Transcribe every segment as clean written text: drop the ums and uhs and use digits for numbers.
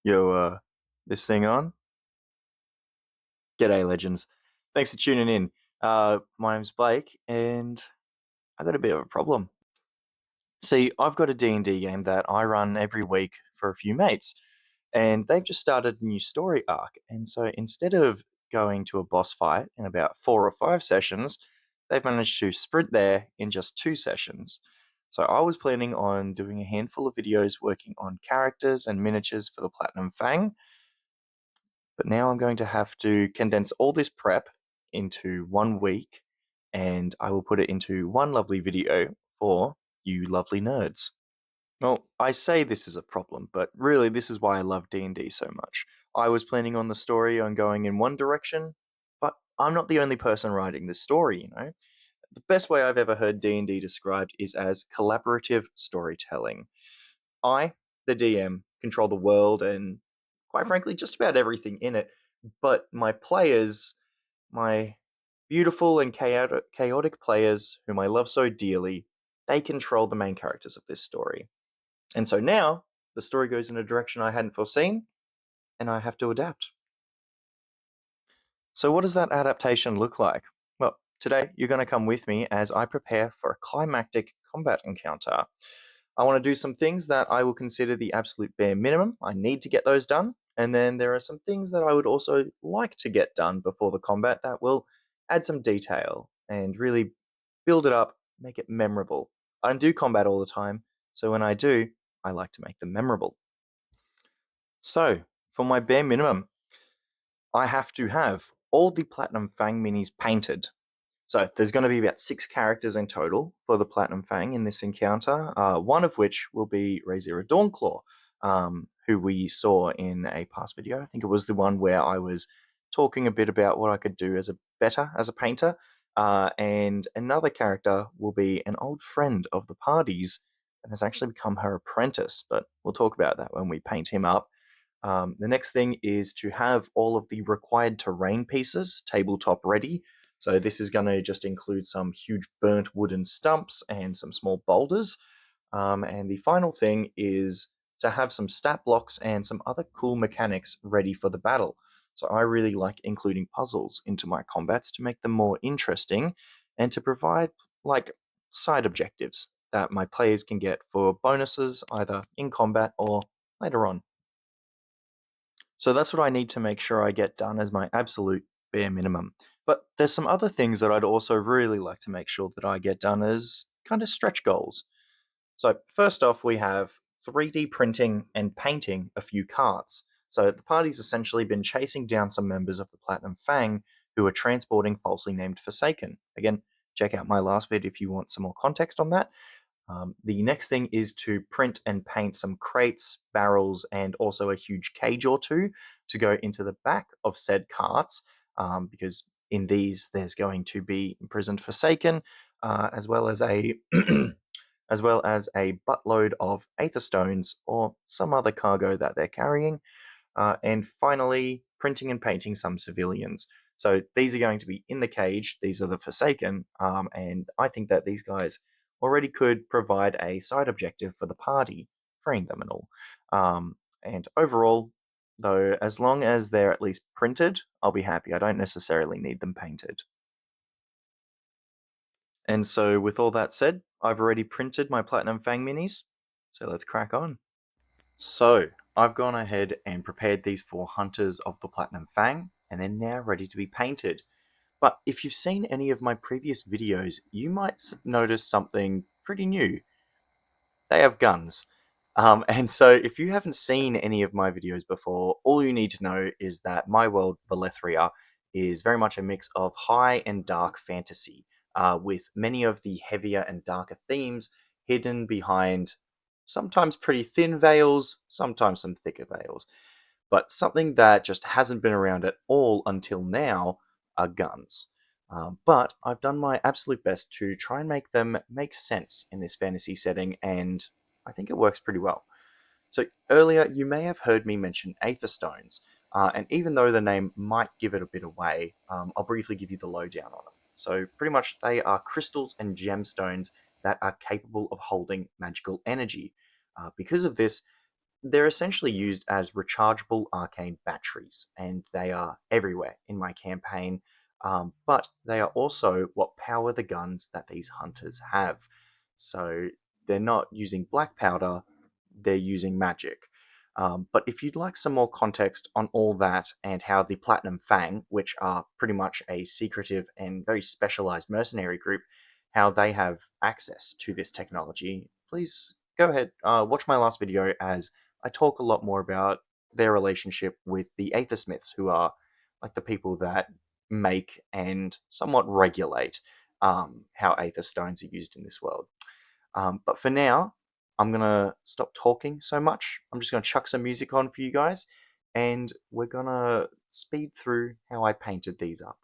Yo, this thing on? G'day, legends. Thanks for tuning in. My name's Blake, and I got a bit of a problem. See, I've got a D&D game that I run every week for a few mates, and they've just started a new story arc. And so instead of going to a boss fight in about 4 or 5 sessions, they've managed to sprint there in just 2 sessions. So I was planning on doing a handful of videos working on characters and miniatures for the Platinum Fang. But now I'm going to have to condense all this prep into 1 week, and I will put it into one lovely video for you lovely nerds. Well, I say this is a problem, but really this is why I love D&D so much. I was planning on the story on going in one direction, but I'm not the only person writing this story. The best way I've ever heard D&D described is as collaborative storytelling. I, the DM, control the world and, quite frankly, just about everything in it. But my players, my beautiful and chaotic players, whom I love so dearly, they control the main characters of this story. And so now the story goes in a direction I hadn't foreseen, and I have to adapt. So, what does that adaptation look like? Well, today you're going to come with me as I prepare for a climactic combat encounter. I want to do some things that I will consider the absolute bare minimum. I need to get those done. And then there are some things that I would also like to get done before the combat that will add some detail and really build it up, make it memorable. I don't do combat all the time, so when I do, I like to make them memorable. So, for my bare minimum, I have to have all the Platinum Fang minis painted. So there's going to be about 6 characters in total for the Platinum Fang in this encounter, one of which will be Razira Dawnclaw, who we saw in a past video. I think it was the one where I was talking a bit about what I could do as a painter. And another character will be an old friend of the party's and has actually become her apprentice, but we'll talk about that when we paint him up. The next thing is to have all of the required terrain pieces tabletop ready. So this is going to just include some huge burnt wooden stumps and some small boulders. And the final thing is to have some stat blocks and some other cool mechanics ready for the battle. So I really like including puzzles into my combats to make them more interesting and to provide like side objectives that my players can get for bonuses either in combat or later on. So that's what I need to make sure I get done as my absolute bare minimum. But there's some other things that I'd also really like to make sure that I get done as kind of stretch goals. So, first off, we have 3D printing and painting a few carts. So, the party's essentially been chasing down some members of the Platinum Fang who are transporting falsely named Forsaken. Again, check out my last vid if you want some more context on that. The next thing is to print and paint some crates, barrels, and also a huge cage or two to go into the back of said carts, because in these there's going to be imprisoned Forsaken, as well as a as well as a buttload of Aether Stones or some other cargo that they're carrying, and finally printing and painting some civilians. So these are going to be in the cage. These are the Forsaken, and I think that these guys already could provide a side objective for the party, freeing them and all. And overall, though, as long as they're at least printed, I'll be happy. I don't necessarily need them painted. And so, with all that said, I've already printed my Platinum Fang minis, so let's crack on. So, I've gone ahead and prepared these 4 hunters of the Platinum Fang, and they're now ready to be painted. But if you've seen any of my previous videos, you might notice something pretty new. They have guns. And so, if you haven't seen any of my videos before, all you need to know is that my world, Valethria, is very much a mix of high and dark fantasy, with many of the heavier and darker themes hidden behind sometimes pretty thin veils, sometimes some thicker veils. But something that just hasn't been around at all until now are guns. But I've done my absolute best to try and make them make sense in this fantasy setting, and I think it works pretty well. So earlier, you may have heard me mention Aether Stones, and even though the name might give it a bit away, I'll briefly give you the lowdown on them. So pretty much, they are crystals and gemstones that are capable of holding magical energy. Because of this, They're essentially used as rechargeable arcane batteries, and they are everywhere in my campaign. But they are also what power the guns that these hunters have. So they're not using black powder, they're using magic. But if you'd like some more context on all that and how the Platinum Fang, which are pretty much a secretive and very specialized mercenary group, how they have access to this technology, please go ahead, watch my last video as I talk a lot more about their relationship with the Aethersmiths, who are like the people that make and somewhat regulate how Aether stones are used in this world. But for now, I'm gonna stop talking so much. I'm just gonna chuck some music on for you guys, and we're gonna speed through how I painted these up.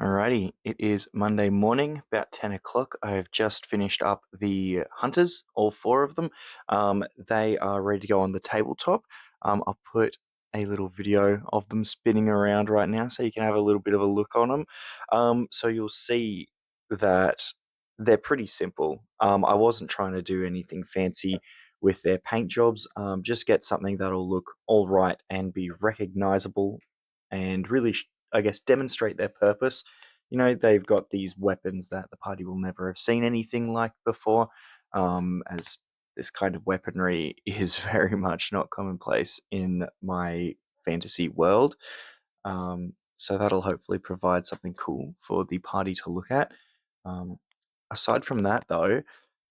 Alrighty, it is Monday morning, about 10 o'clock. I have just finished up the hunters, all four of them. They are ready to go on the tabletop. I'll put a little video of them spinning around right now so you can have a little bit of a look on them. So you'll see that they're pretty simple. I wasn't trying to do anything fancy with their paint jobs. Just get something that'll look all right and be recognizable and really, I guess, demonstrate their purpose. They've got these weapons that the party will never have seen anything like before, as this kind of weaponry is very much not commonplace in my fantasy world. So that'll hopefully provide something cool for the party to look at. Um, Aside from that, though,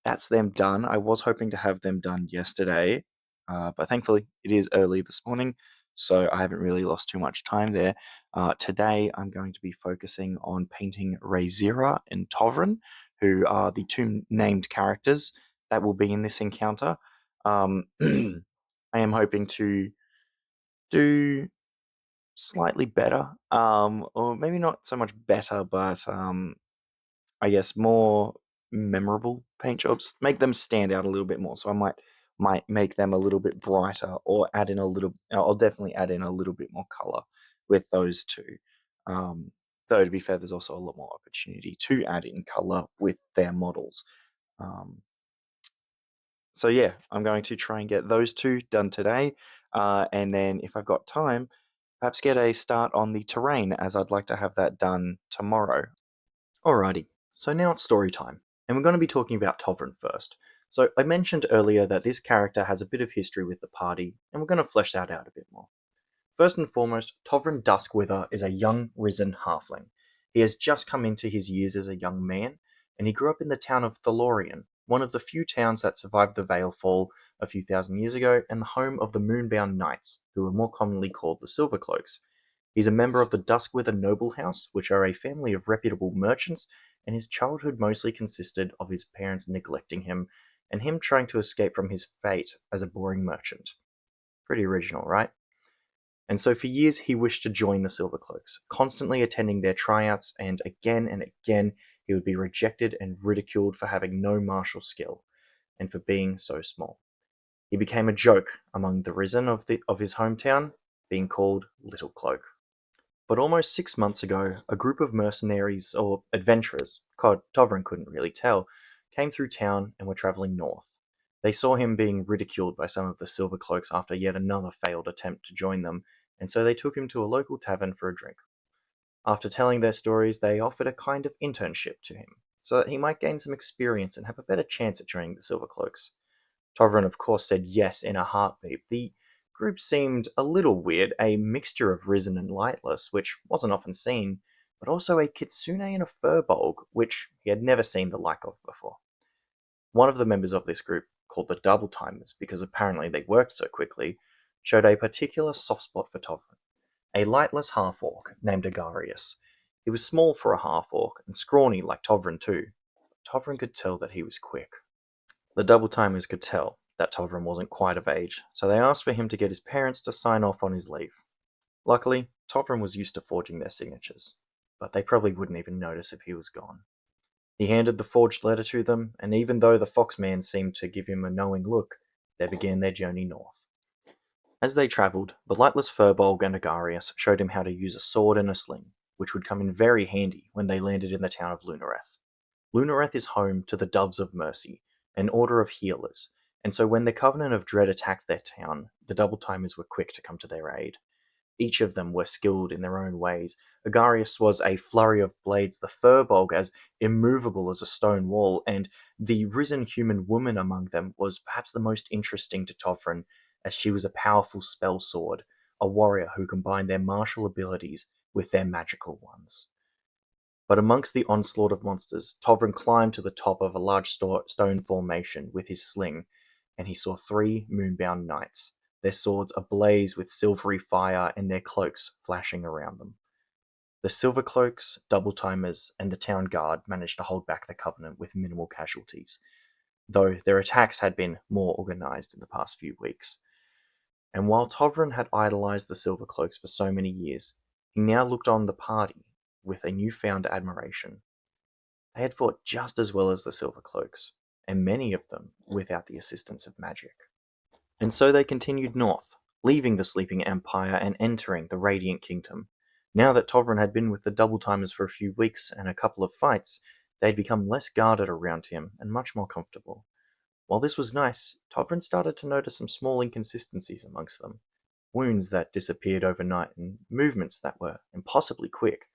that's them done. I was hoping to have them done yesterday, but thankfully it is early this morning, so I haven't really lost too much time there. Today, I'm going to be focusing on painting Razira and Tovrin, who are the two named characters that will be in this encounter. I am hoping to do slightly better, or maybe not so much better, but I guess more memorable paint jobs, make them stand out a little bit more. So I might make them a little bit brighter, or add in a little. I'll definitely add in a little bit more color with those two. Though to be fair, there's also a lot more opportunity to add in color with their models. Um, so yeah, I'm going to try and get those two done today, and then if I've got time, perhaps get a start on the terrain, as I'd like to have that done tomorrow. Alrighty, so now it's story time, and we're going to be talking about Tovrin first. So I mentioned earlier that this character has a bit of history with the party, and we're going to flesh that out a bit more. First and foremost, Tovrin Duskwither is a young, risen halfling. He has just come into his years as a young man, and he grew up in the town of Thalorian, one of the few towns that survived the Veil Fall a few thousand years ago, and the home of the Moonbound Knights, who are more commonly called the Silvercloaks. He's a member of the Duskwither Noble House, which are a family of reputable merchants, and his childhood mostly consisted of his parents neglecting him, and him trying to escape from his fate as a boring merchant. Pretty original, right? And so for years he wished to join the Silvercloaks, constantly attending their tryouts, and again he would be rejected and ridiculed for having no martial skill and for being so small. He became a joke among the risen of his hometown, being called Little Cloak. But almost 6 months ago, a group of mercenaries or adventurers, Tovrin couldn't really tell, came through town and were travelling north. They saw him being ridiculed by some of the Silver Cloaks after yet another failed attempt to join them, and so they took him to a local tavern for a drink. After telling their stories, they offered a kind of internship to him, so that he might gain some experience and have a better chance at joining the Silver Cloaks. Tovrin, of course, said yes in a heartbeat. The group seemed a little weird, a mixture of risen and lightless, which wasn't often seen, but also a kitsune and a furbolg, which he had never seen the like of before. One of the members of this group, called the Double Timers because apparently they worked so quickly, showed a particular soft spot for Tovrin. A lightless half-orc named Agarius. He was small for a half-orc and scrawny like Tovrin too. Tovrin could tell that he was quick. The double-timers could tell that Tovrin wasn't quite of age, so they asked for him to get his parents to sign off on his leave. Luckily, Tovrin was used to forging their signatures, but they probably wouldn't even notice if he was gone. He handed the forged letter to them, and even though the Foxman seemed to give him a knowing look, they began their journey north. As they travelled, the lightless Furbolg and Agarius showed him how to use a sword and a sling, which would come in very handy when they landed in the town of Lunareth. Lunareth is home to the Doves of Mercy, an order of healers, and so when the Covenant of Dread attacked their town, the Double Timers were quick to come to their aid. Each of them were skilled in their own ways. Agarius was a flurry of blades, the Furbolg as immovable as a stone wall, and the risen human woman among them was perhaps the most interesting to Tovrin, as she was a powerful spell sword, a warrior who combined their martial abilities with their magical ones. But amongst the onslaught of monsters, Tovrin climbed to the top of a large stone formation with his sling, and he saw 3 moonbound knights, their swords ablaze with silvery fire and their cloaks flashing around them. The Silver Cloaks, Double Timers, and the town guard managed to hold back the Covenant with minimal casualties, though their attacks had been more organized in the past few weeks. And while Tovrin had idolized the Silver Cloaks for so many years, he now looked on the party with a newfound admiration. They had fought just as well as the Silver Cloaks, and many of them without the assistance of magic. And so they continued north, leaving the sleeping empire and entering the Radiant Kingdom. Now that Tovrin had been with the Double Timers for a few weeks and a couple of fights, they'd become less guarded around him and much more comfortable. While this was nice, Tovrin started to notice some small inconsistencies amongst them. Wounds that disappeared overnight and movements that were impossibly quick.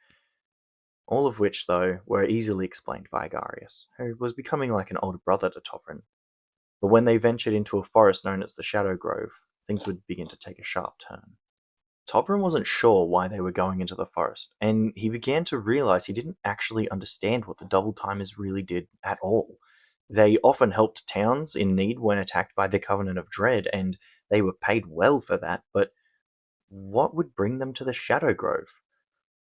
All of which, though, were easily explained by Agarius, who was becoming like an older brother to Tovrin. But when they ventured into a forest known as the Shadow Grove, things would begin to take a sharp turn. Tovrin wasn't sure why they were going into the forest, and he began to realize he didn't actually understand what the Double Timers really did at all. They often helped towns in need when attacked by the Covenant of Dread, and they were paid well for that, but what would bring them to the Shadow Grove?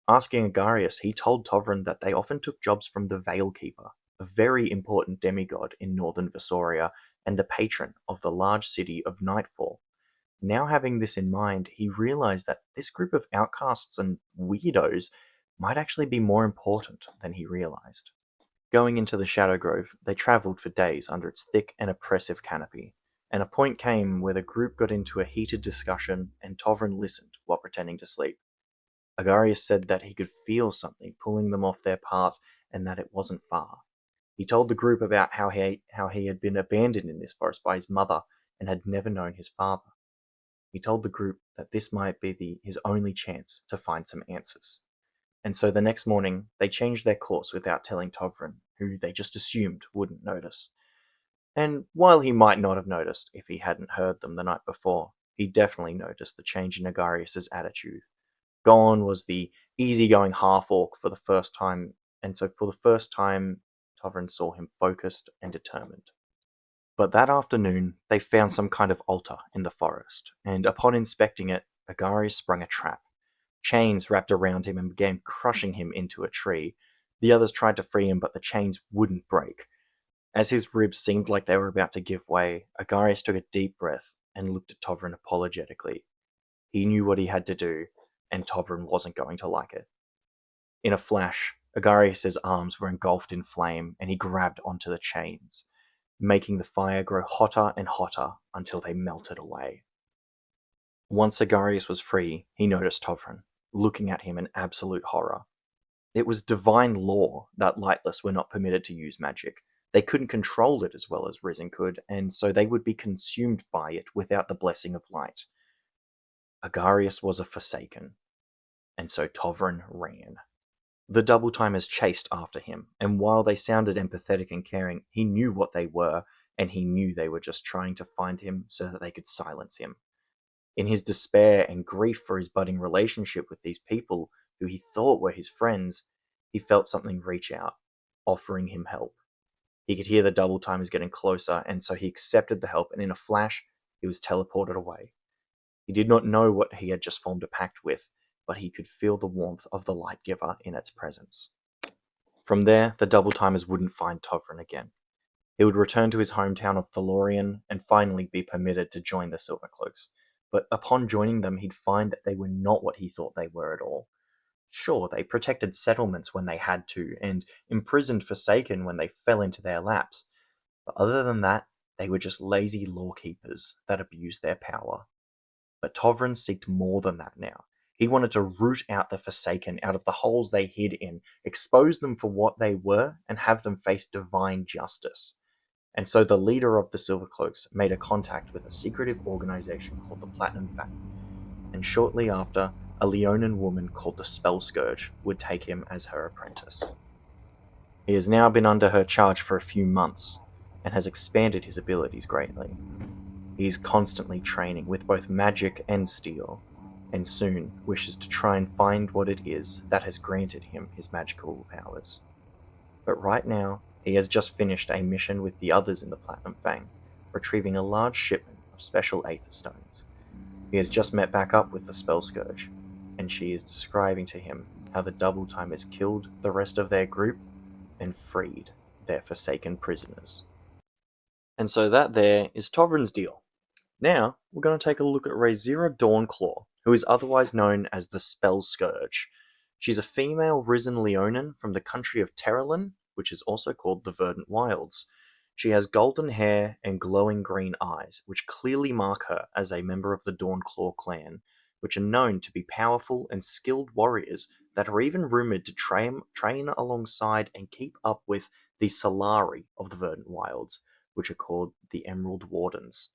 Asking Agarius, he told Tovrin that they often took jobs from the Veil Keeper, a very important demigod in northern Vessoria and the patron of the large city of Nightfall. Now having this in mind, he realized that this group of outcasts and weirdos might actually be more important than he realized. Going into the Shadow Grove, they travelled for days under its thick and oppressive canopy, and a point came where the group got into a heated discussion and Tovrin listened while pretending to sleep. Agarius said that he could feel something pulling them off their path and that it wasn't far. He told the group about how he had been abandoned in this forest by his mother and had never known his father. He told the group that this might be his only chance to find some answers. And so the next morning, they changed their course without telling Tovrin, who they just assumed wouldn't notice. And while he might not have noticed if he hadn't heard them the night before, he definitely noticed the change in Agarius's attitude. Gone was the easygoing half-orc for the first time, and so for the first time, Tovrin saw him focused and determined. But that afternoon, they found some kind of altar in the forest, and upon inspecting it, Agarius sprung a trap. Chains wrapped around him and began crushing him into a tree. The others tried to free him, but the chains wouldn't break. As his ribs seemed like they were about to give way, Agarius took a deep breath and looked at Tovrin apologetically. He knew what he had to do, and Tovrin wasn't going to like it. In a flash, Agarius's arms were engulfed in flame, and he grabbed onto the chains, making the fire grow hotter and hotter until they melted away. Once Agarius was free, he noticed Tovrin, looking at him in absolute horror. It was divine law that Lightless were not permitted to use magic. They couldn't control it as well as Risen could, and so they would be consumed by it without the blessing of light. Agarius was a Forsaken, and so Tovrin ran. The double timers chased after him, and while they sounded empathetic and caring, he knew what they were, and he knew they were just trying to find him so that they could silence him. In his despair and grief for his budding relationship with these people who he thought were his friends, he felt something reach out, offering him help. He could hear the double timers getting closer, and so he accepted the help, and in a flash, he was teleported away. He did not know what he had just formed a pact with, but he could feel the warmth of the Light Giver in its presence. From there, the double timers wouldn't find Tovrin again. He would return to his hometown of Thalorian and finally be permitted to join the Silvercloaks. But upon joining them, he'd find that they were not what he thought they were at all. Sure, they protected settlements when they had to, and imprisoned Forsaken when they fell into their laps. But other than that, they were just lazy lawkeepers that abused their power. But Tovrin seeked more than that now. He wanted to root out the Forsaken out of the holes they hid in, expose them for what they were, and have them face divine justice. And so the leader of the Silvercloaks made a contact with a secretive organization called the Platinum Fang, and shortly after, a Leonin woman called the Spell Scourge would take him as her apprentice. He has now been under her charge for a few months, and has expanded his abilities greatly. He is constantly training with both magic and steel, and soon wishes to try and find what it is that has granted him his magical powers. But right now, he has just finished a mission with the others in the Platinum Fang, retrieving a large shipment of special Aether Stones. He has just met back up with the Spell Scourge, and she is describing to him how the Double Timers killed the rest of their group and freed their Forsaken prisoners. And so that there is Tovrin's deal. Now, we're going to take a look at Rhaezyra Dawnclaw, who is otherwise known as the Spell Scourge. She's a female risen Leonin from the country of Terralin, which is also called the Verdant Wilds. She has golden hair and glowing green eyes, which clearly mark her as a member of the Dawnclaw clan, which are known to be powerful and skilled warriors that are even rumored to train alongside and keep up with the Solari of the Verdant Wilds, which are called the Emerald Wardens.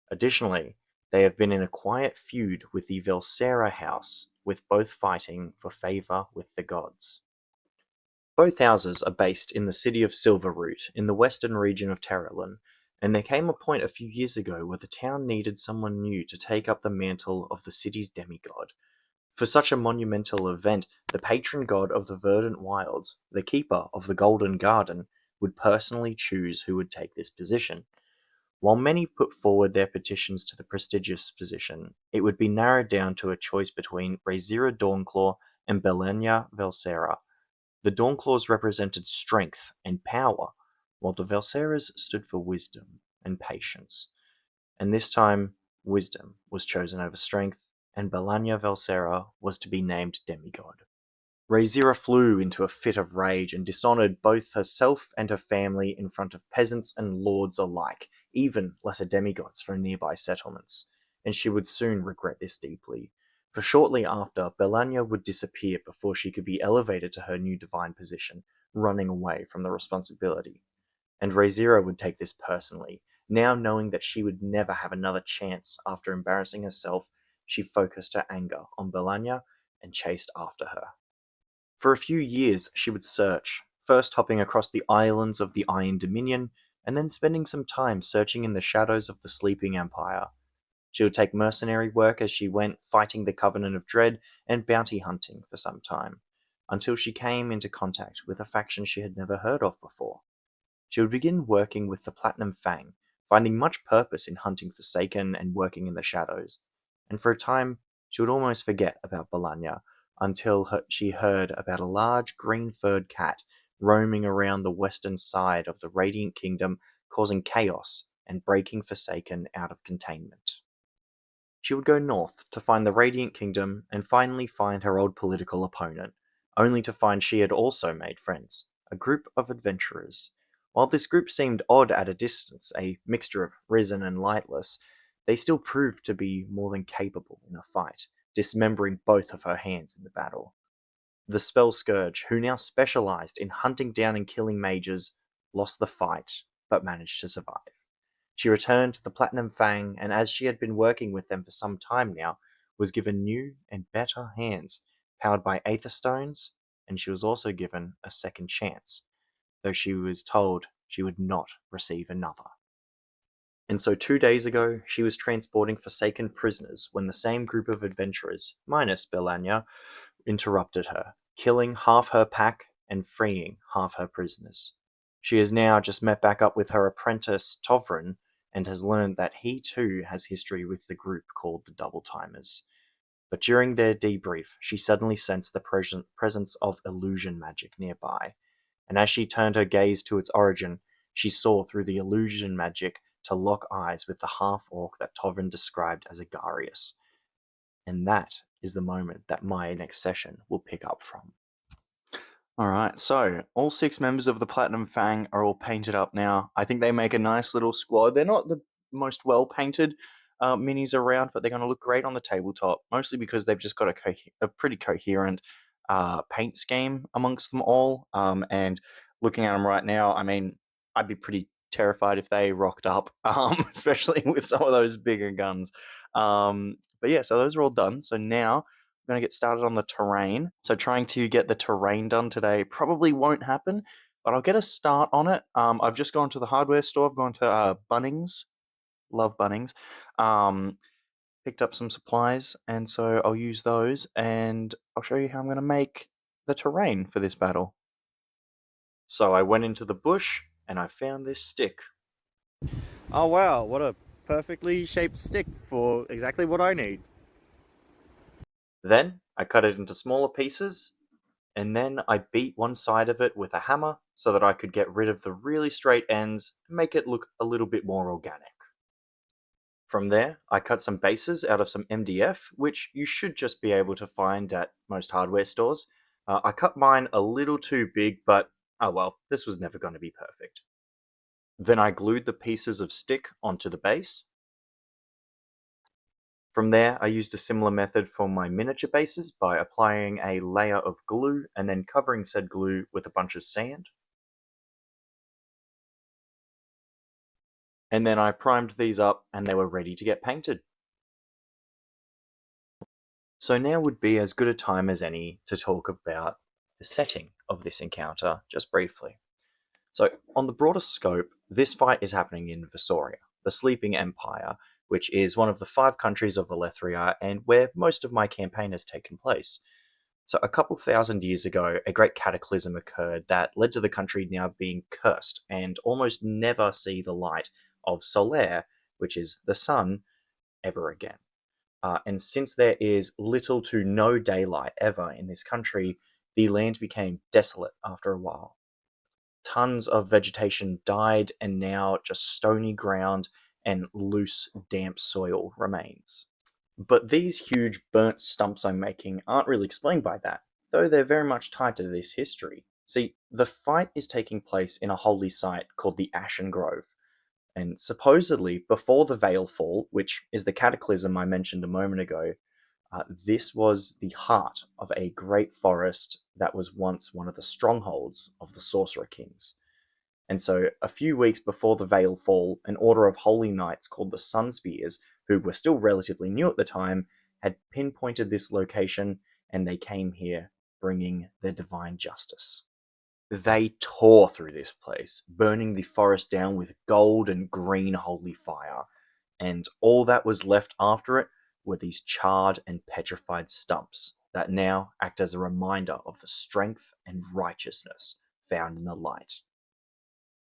Additionally, they have been in a quiet feud with the Velsera house, with both fighting for favor with the gods. Both houses are based in the city of Silverroot in the western region of Terralin, and there came a point a few years ago where the town needed someone new to take up the mantle of the city's demigod. For such a monumental event, the patron god of the Verdant Wilds, the keeper of the Golden Garden, would personally choose who would take this position. While many put forward their petitions to the prestigious position, it would be narrowed down to a choice between Rhaezyra Dawnclaw and Belenya Velsera. The Dawnclaws represented strength and power, while the Velseras stood for wisdom and patience. And this time, wisdom was chosen over strength, and Belenya Velsera was to be named demigod. Rhaezyra flew into a fit of rage and dishonored both herself and her family in front of peasants and lords alike, even lesser demigods from nearby settlements, and she would soon regret this deeply, for shortly after, Belanya would disappear before she could be elevated to her new divine position, running away from the responsibility. And Rhaezyra would take this personally. Now knowing that she would never have another chance after embarrassing herself, she focused her anger on Belanya and chased after her. For a few years, she would search, first hopping across the islands of the Iron Dominion, and then spending some time searching in the shadows of the sleeping empire. She would take mercenary work as she went, fighting the Covenant of Dread and bounty hunting for some time, until she came into contact with a faction she had never heard of before. She would begin working with the Platinum Fang, finding much purpose in hunting Forsaken and working in the shadows, and for a time she would almost forget about Belanya, until she heard about a large green-furred cat roaming around the western side of the Radiant Kingdom, causing chaos and breaking Forsaken out of containment. She would go north to find the Radiant Kingdom and finally find her old political opponent, only to find she had also made friends, a group of adventurers. While this group seemed odd at a distance, a mixture of risen and lightless, they still proved to be more than capable in a fight, dismembering both of her hands in the battle. The Spell Scourge, who now specialized in hunting down and killing mages, lost the fight, but managed to survive. She returned to the Platinum Fang, and as she had been working with them for some time now, was given new and better hands, powered by Aether Stones, and she was also given a second chance, though she was told she would not receive another. And so 2 days ago, she was transporting forsaken prisoners when the same group of adventurers, minus Belanya, interrupted her, killing half her pack and freeing half her prisoners. She has now just met back up with her apprentice Tovrin and has learned that he too has history with the group called the Double Timers. But during their debrief, she suddenly sensed the presence of illusion magic nearby, and as she turned her gaze to its origin, she saw through the illusion magic to lock eyes with the half-orc that Tovrin described as Agarius. And that is the moment that my next session will pick up from. Alright, so all 6 members of the Platinum Fang are all painted up now. I think they make a nice little squad. They're not the most well painted minis around, but they're going to look great on the tabletop, mostly because they've just got a pretty coherent paint scheme amongst them all. And looking at them right now, I mean, I'd be pretty terrified if they rocked up, especially with some of those bigger guns. But yeah, so those are all done. So now I'm going to get started on the terrain. So trying to get the terrain done today probably won't happen, but I'll get a start on it. I've just gone to the hardware store. I've gone to Bunnings. Love Bunnings. Picked up some supplies, and so I'll use those, and I'll show you how I'm going to make the terrain for this battle. So I went into the bush, and I found this stick. Oh wow, what a perfectly shaped stick for exactly what I need. Then I cut it into smaller pieces, and then I beat one side of it with a hammer so that I could get rid of the really straight ends and make it look a little bit more organic. From there, I cut some bases out of some MDF, which you should just be able to find at most hardware stores. I cut mine a little too big, but oh well, this was never going to be perfect. Then I glued the pieces of stick onto the base. From there, I used a similar method for my miniature bases by applying a layer of glue and then covering said glue with a bunch of sand. And then I primed these up and they were ready to get painted. So now would be as good a time as any to talk about the setting of this encounter, just briefly. So, on the broader scope, this fight is happening in Vessoria, the Sleeping Empire, which is one of the 5 countries of Valethria and where most of my campaign has taken place. So, a couple thousand years ago, a great cataclysm occurred that led to the country now being cursed and almost never see the light of Solaire, which is the sun, ever again. And since there is little to no daylight ever in this country, the land became desolate after a while. Tons of vegetation died, and now just stony ground and loose, damp soil remains. But these huge burnt stumps I'm making aren't really explained by that, though they're very much tied to this history. See, the fight is taking place in a holy site called the Ashen Grove, and supposedly before the Veil Fall, which is the cataclysm I mentioned a moment ago, this was the heart of a great forest that was once one of the strongholds of the Sorcerer Kings. And so, a few weeks before the Veil Fall, an order of holy knights called the Sunspears, who were still relatively new at the time, had pinpointed this location and they came here bringing their divine justice. They tore through this place, burning the forest down with gold and green holy fire, and all that was left after it were these charred and petrified stumps that now act as a reminder of the strength and righteousness found in the light.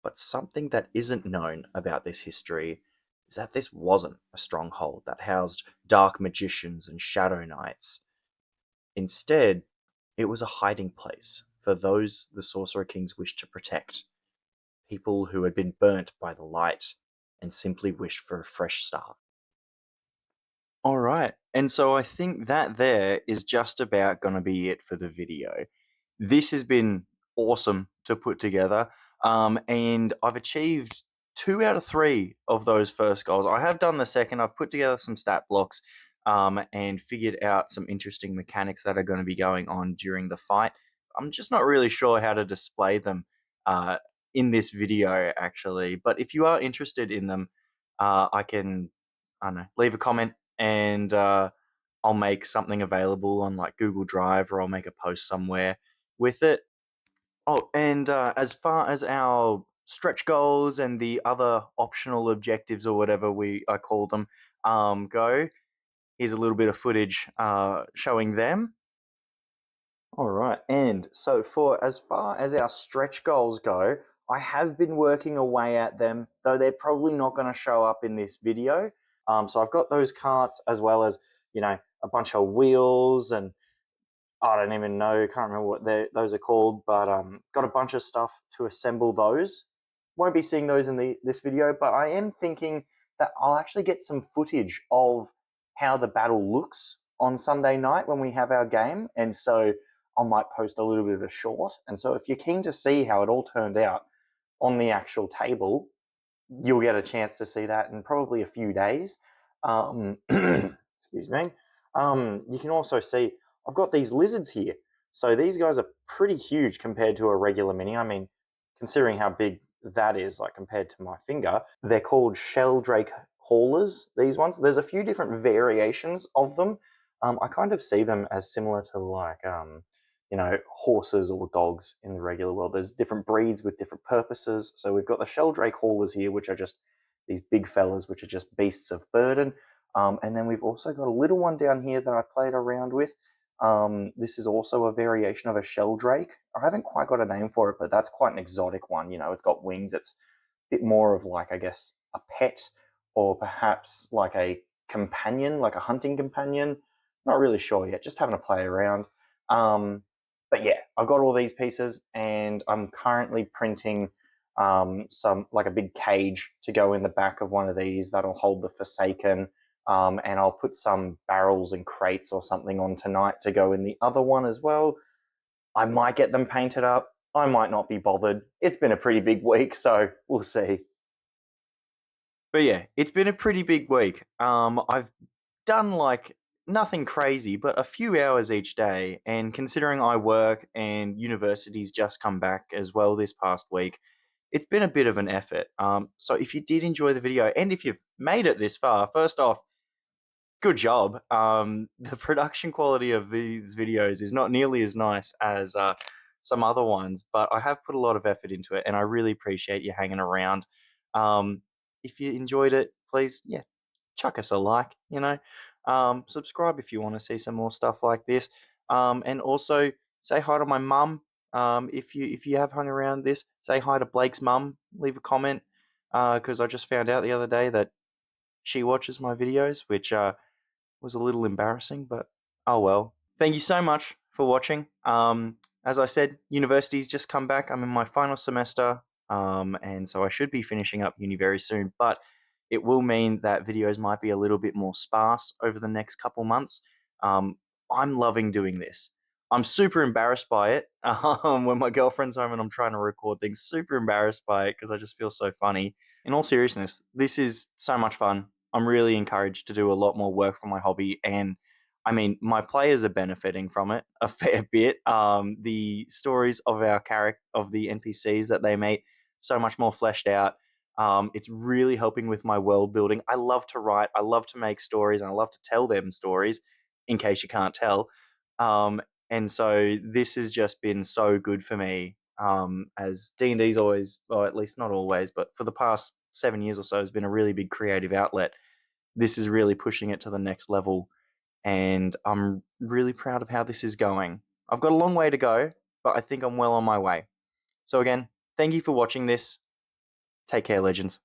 But something that isn't known about this history is that this wasn't a stronghold that housed dark magicians and shadow knights. Instead, it was a hiding place for those the Sorcerer Kings wished to protect, people who had been burnt by the light and simply wished for a fresh start. All right. And so I think that there is just about going to be it for the video. This has been awesome to put together. And I've achieved 2 out of 3 of those first goals. I have done the second. I've put together some stat blocks and figured out some interesting mechanics that are going to be going on during the fight. I'm just not really sure how to display them uh, in this video, actually. But if you are interested in them, I don't know, leave a comment and I'll make something available on like Google Drive or I'll make a post somewhere with it. Oh, and as far as our stretch goals and the other optional objectives or whatever I call them go, here's a little bit of footage showing them. All right, and so for as far as our stretch goals go, I have been working away at them, though they're probably not going to show up in this video. So I've got those carts as well as a bunch of wheels and I don't even know, can't remember what those are called, but got a bunch of stuff to assemble those. Won't be seeing those in this video, but I am thinking that I'll actually get some footage of how the battle looks on Sunday night when we have our game, and so I might post a little bit of a short. And so if you're keen to see how it all turned out on the actual table, you'll get a chance to see that in probably a few days. Excuse me. You can also see I've got these lizards here. So these guys are pretty huge compared to a regular mini. I mean, considering how big that is, like compared to my finger, they're called shelldrake haulers. These ones. There's a few different variations of them. I kind of see them as similar to like horses or dogs in the regular world. There's different breeds with different purposes. So we've got the shelldrake haulers here, which are just these big fellas, which are just beasts of burden. And then we've also got a little one down here that I played around with. This is also a variation of a sheldrake. I haven't quite got a name for it, but that's quite an exotic one. It's got wings. It's a bit more of like, I guess, a pet or perhaps like a companion, like a hunting companion. Not really sure yet, just having a play around. But yeah, I've got all these pieces and I'm currently printing some like a big cage to go in the back of one of these that'll hold the Forsaken. And I'll put some barrels and crates or something on tonight to go in the other one as well. I might get them painted up. I might not be bothered. It's been a pretty big week, so we'll see. But yeah, it's been a pretty big week. I've done like nothing crazy, but a few hours each day. And considering I work and university's just come back as well this past week, it's been a bit of an effort. So if you did enjoy the video and if you've made it this far, first off, good job. The production quality of these videos is not nearly as nice as some other ones, but I have put a lot of effort into it, and I really appreciate you hanging around. Um, if you enjoyed it, please, yeah, chuck us a like. Subscribe if you want to see some more stuff like this, and also say hi to my mum. If you have hung around this, say hi to Blake's mum. Leave a comment because I just found out the other day that she watches my videos, which was a little embarrassing, but oh well. Thank you so much for watching. As I said, university's just come back. I'm in my final semester, and so I should be finishing up uni very soon, but it will mean that videos might be a little bit more sparse over the next couple months. Um, I'm loving doing this. I'm super embarrassed by it when my girlfriend's home and I'm trying to record things. Super embarrassed by it because I just feel so funny. In all seriousness, this is so much fun. I'm really encouraged to do a lot more work for my hobby, and I mean, my players are benefiting from it a fair bit. The stories of our character of the NPCs that they meet so much more fleshed out. It's really helping with my world building. I love to write. I love to make stories, and I love to tell them stories. In case you can't tell, um, and so this has just been so good for me. As D&D's always, or at least not always, but for the past 7 years or so, has been a really big creative outlet. This is really pushing it to the next level, and I'm really proud of how this is going. I've got a long way to go, but I think I'm well on my way. So again, thank you for watching this. Take care, legends.